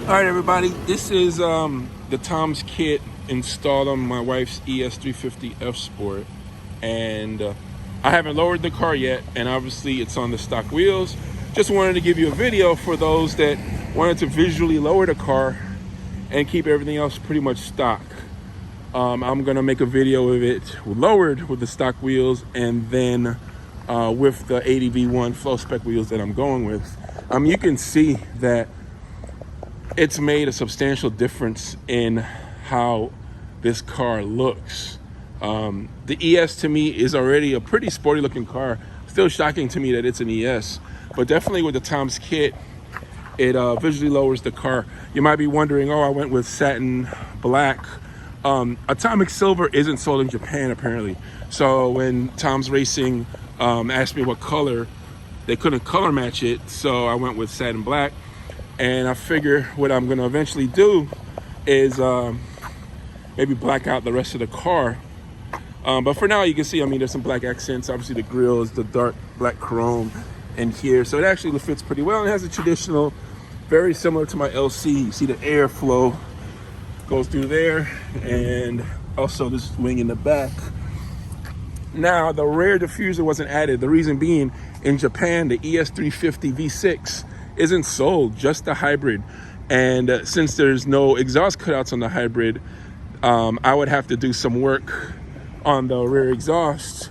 All right, everybody, this is the Tom's kit installed on my wife's ES 350 F-Sport, and I haven't lowered the car yet, and obviously it's on the stock wheels. Just wanted to give you a video for those that wanted to visually lower the car and keep everything else pretty much stock. I'm gonna make a video of it lowered with the stock wheels, and then with the ADV.1 FLOWspec wheels that I'm going with. You can see that it's made a substantial difference in how this car looks. The ES to me is already a pretty sporty looking car. Still shocking to me that it's an ES, but definitely with the Tom's kit, it visually lowers the car. You might be wondering, oh, I went with satin black. Atomic silver isn't sold in Japan apparently. So when Tom's Racing asked me what color, they couldn't color match it, so I went with satin black. And I figure what I'm gonna eventually do is maybe black out the rest of the car. But for now, you can see, there's some black accents. Obviously the grille is the dark black chrome in here. So it actually fits pretty well. It has a traditional, very similar to my LC. You see the airflow goes through there, and also this wing in the back. Now, the rear diffuser wasn't added. The reason being, in Japan, the ES 350 V6 isn't sold, just the hybrid. And since there's no exhaust cutouts on the hybrid, I would have to do some work on the rear exhaust.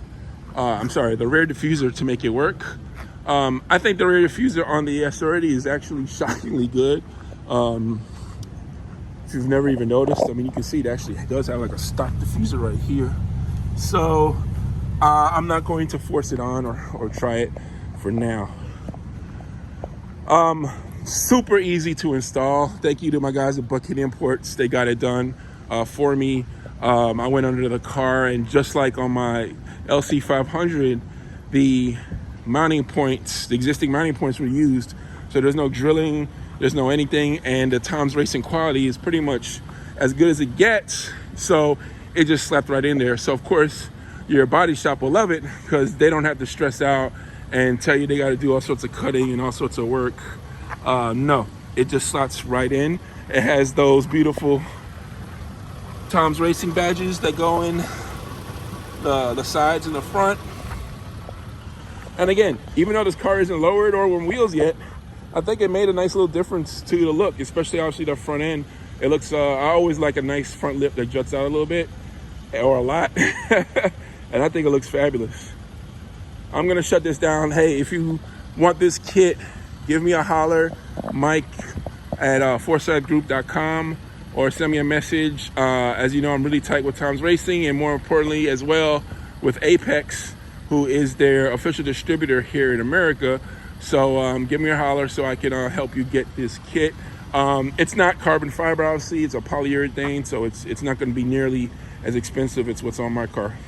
The rear diffuser to make it work. I think the rear diffuser on the ES30 is actually shockingly good. If you've never even noticed, you can see it actually does have like a stock diffuser right here. So I'm not going to force it on or try it for now. Super easy to install. Thank you to my guys at Buckhead Imports. They got it done for me. I went under the car, and just like on my LC 500, the mounting points, the existing mounting points were used. So there's no drilling, there's no anything, and the Tom's Racing quality is pretty much as good as it gets. So it just slapped right in there. So of course, your body shop will love it because they don't have to stress out and tell you they got to do all sorts of cutting and all sorts of work. No, it just slots right in. It has those beautiful Tom's Racing badges that go in the sides and the front. And again, even though this car isn't lowered or on wheels yet, I think it made a nice little difference to the look, especially obviously the front end. It looks, I always like a nice front lip that juts out a little bit or a lot. And I think it looks fabulous. I'm gonna shut this down. Hey, if you want this kit, give me a holler, Mike at foresightgroup.com, or send me a message. As you know, I'm really tight with Tom's Racing, and more importantly as well with Apex, who is their official distributor here in America. So give me a holler so I can help you get this kit. It's not carbon fiber, obviously. It's a polyurethane, so it's not gonna be nearly as expensive as what's on my car.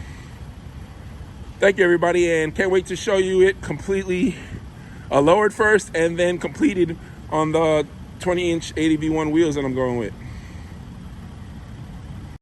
Thank you, everybody, and can't wait to show you it completely lowered first and then completed on the 20-inch ADV1 wheels that I'm going with.